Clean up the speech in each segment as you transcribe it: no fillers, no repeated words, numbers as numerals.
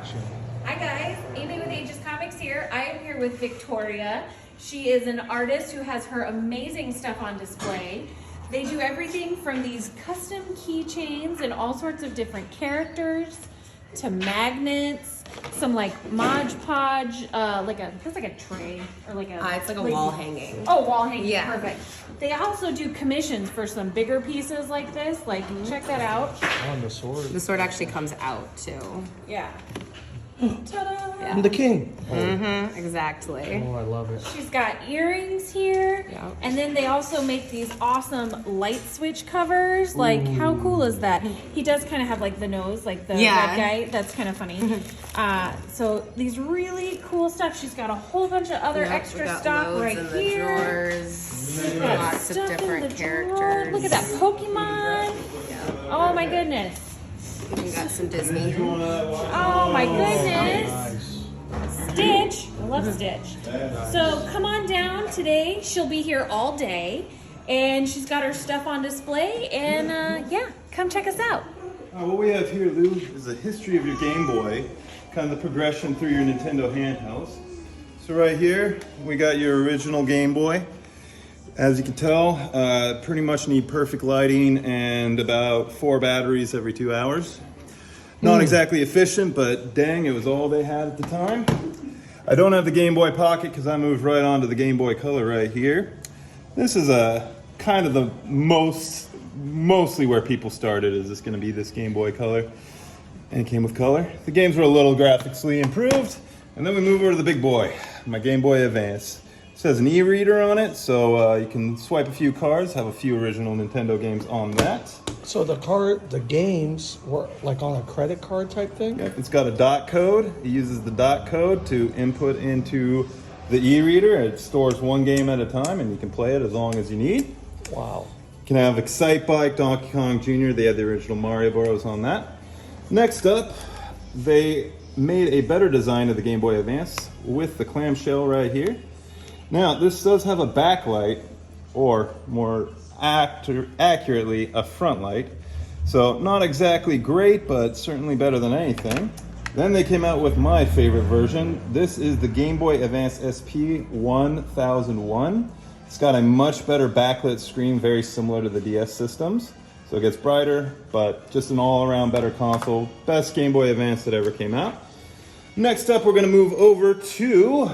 action. Hi guys, Amy with Aegis Comics here. I am here with Victoria. She is an artist who has her amazing stuff on display. They do everything from these custom keychains and all sorts of different characters to magnets, some like Mod Podge, that's like a tray or like a. It's like a wall hanging. Oh, wall hanging. Yeah. Perfect. They also do commissions for some bigger pieces like this. Like, check that out. Oh, and the sword. The sword actually comes out too. Yeah. Ta-da! I'm the king. Mm-hmm, exactly. Oh, I love it. She's got earrings here. Yeah. And then they also make these awesome light switch covers. Like, how cool is that? He does kind of have like the nose, like the red guy. That's kind of funny. So these really cool stuff. She's got a whole bunch of other extra stuff right in the here. Drawers. Got Lots of stuff in different the characters. drawer. Look at that Pokemon. Oh my goodness. We got some Disney. Oh my goodness. Nice. Stitch. I love Stitch. So come on down today. She'll be here all day. And she's got her stuff on display. And yeah, come check us out. What we have here, Lou, is a history of your Game Boy, kind of the progression through your Nintendo handhelds. So right here, we got your original Game Boy. As you can tell, pretty much need perfect lighting and about 4 batteries every 2 hours. Not exactly efficient, but dang, it was all they had at the time. I don't have the Game Boy Pocket because I moved right on to the Game Boy Color right here. This is a kind of the mostly where people started. Is this going to be this Game Boy Color? And it came with color. The games were a little graphically improved. And then we move over to the big boy, my Game Boy Advance. It has an e-reader on it, so you can swipe a few cards, have a few original Nintendo games on that. So the games were like on a credit card type thing? Yep, it's got a dot code. It uses the dot code to input into the e-reader. It stores one game at a time, and you can play it as long as you need. Wow. You can have Excite Bike, Donkey Kong Jr. They had the original Mario Bros. On that. Next up, they made a better design of the Game Boy Advance with the clamshell right here. Now, this does have a backlight, or more accurately, a front light. So, not exactly great, but certainly better than anything. Then they came out with my favorite version. This is the Game Boy Advance SP 1001. It's got a much better backlit screen, very similar to the DS systems. So it gets brighter, but just an all-around better console. Best Game Boy Advance that ever came out. Next up, we're going to move over to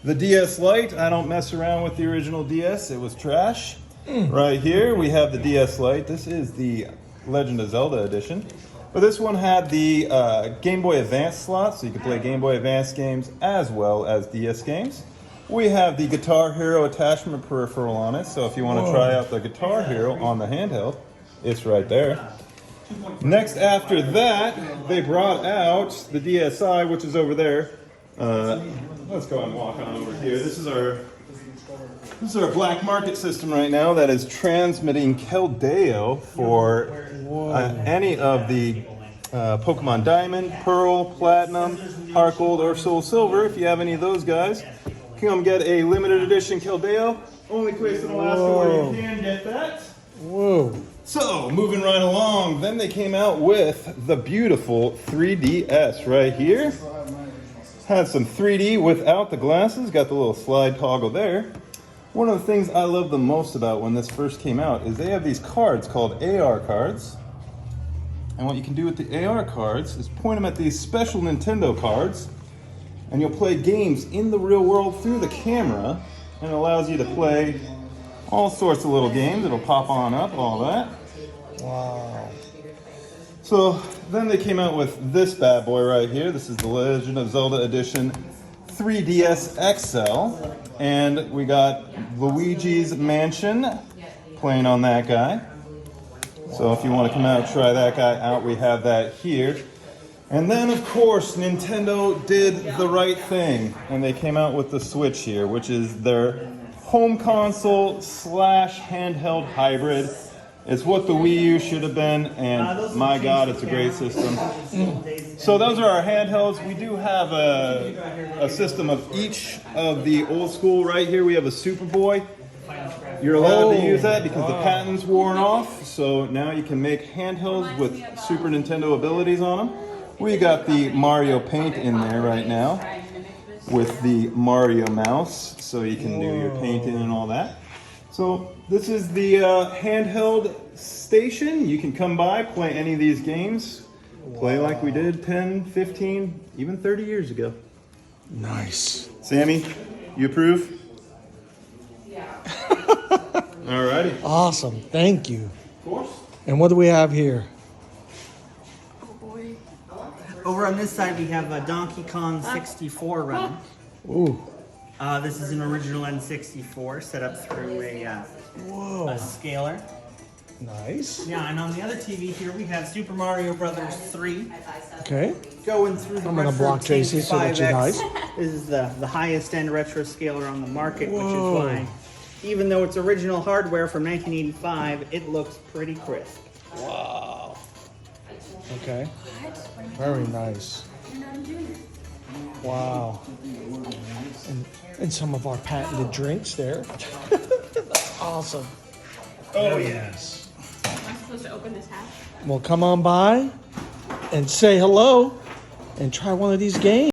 the DS Lite. I don't mess around with the original DS. It was trash. Right here, we have the DS Lite. This is the Legend of Zelda edition. But this one had the Game Boy Advance slot, so you could play Game Boy Advance games as well as DS games. We have the Guitar Hero attachment peripheral on it, so if you want to try out the Guitar Hero on the handheld, it's right there. Next after that, they brought out the DSi, which is over there. Let's go and walk on over here. This is our black market system right now that is transmitting Keldeo for any of the Pokemon Diamond, Pearl, Platinum, Heart Gold, or Soul Silver. If you have any of those guys, come get a limited edition Keldeo. Only place in Alaska where you can get that. Whoa. So, moving right along, then they came out with the beautiful 3DS right here. Had some 3D without the glasses, got the little slide toggle there. One of the things I love the most about when this first came out is they have these cards called AR cards. And what you can do with the AR cards is point them at these special Nintendo cards, and you'll play games in the real world through the camera, and it allows you to play all sorts of little games. It'll pop on up, all that. Wow. So then they came out with this bad boy right here. This is the Legend of Zelda Edition 3DS XL. And we got Luigi's Mansion playing on that guy. So if you want to come out and try that guy out, we have that here. And then, of course, Nintendo did the right thing. And they came out with the Switch here, which is their home console / handheld hybrid. It's what the Wii U should have been, and my God, it's a great system. So those are our handhelds. We do have a system of each of the old school right here. We have a Superboy. You're allowed to use that because the patent's worn off. So now you can make handhelds with Super Nintendo abilities on them. We got the Mario Paint in there right now with the Mario mouse, so you can do your painting and all that. So this is the handheld station. You can come by, play any of these games, play like we did 10, 15, even 30 years ago. Nice. Sammy, you approve? Yeah. Alrighty. Awesome. Thank you. Of course. And what do we have here? Over on this side, we have a Donkey Kong 64 running. Ooh. This is an original N64 set up through a scaler. Nice. Yeah, and on the other TV here, we have Super Mario Brothers 3 Okay. going through the I'm gonna retro block Tracy Tank so that she 5X. dies. This is the highest end retro scaler on the market, which Whoa. is why, even though it's original hardware from 1985, it looks pretty crisp. Wow. Okay. Very nice. Wow. And some of our patented drinks there. That's awesome. Oh, yes. Am I supposed to open this hat? Well, come on by and say hello and try one of these games.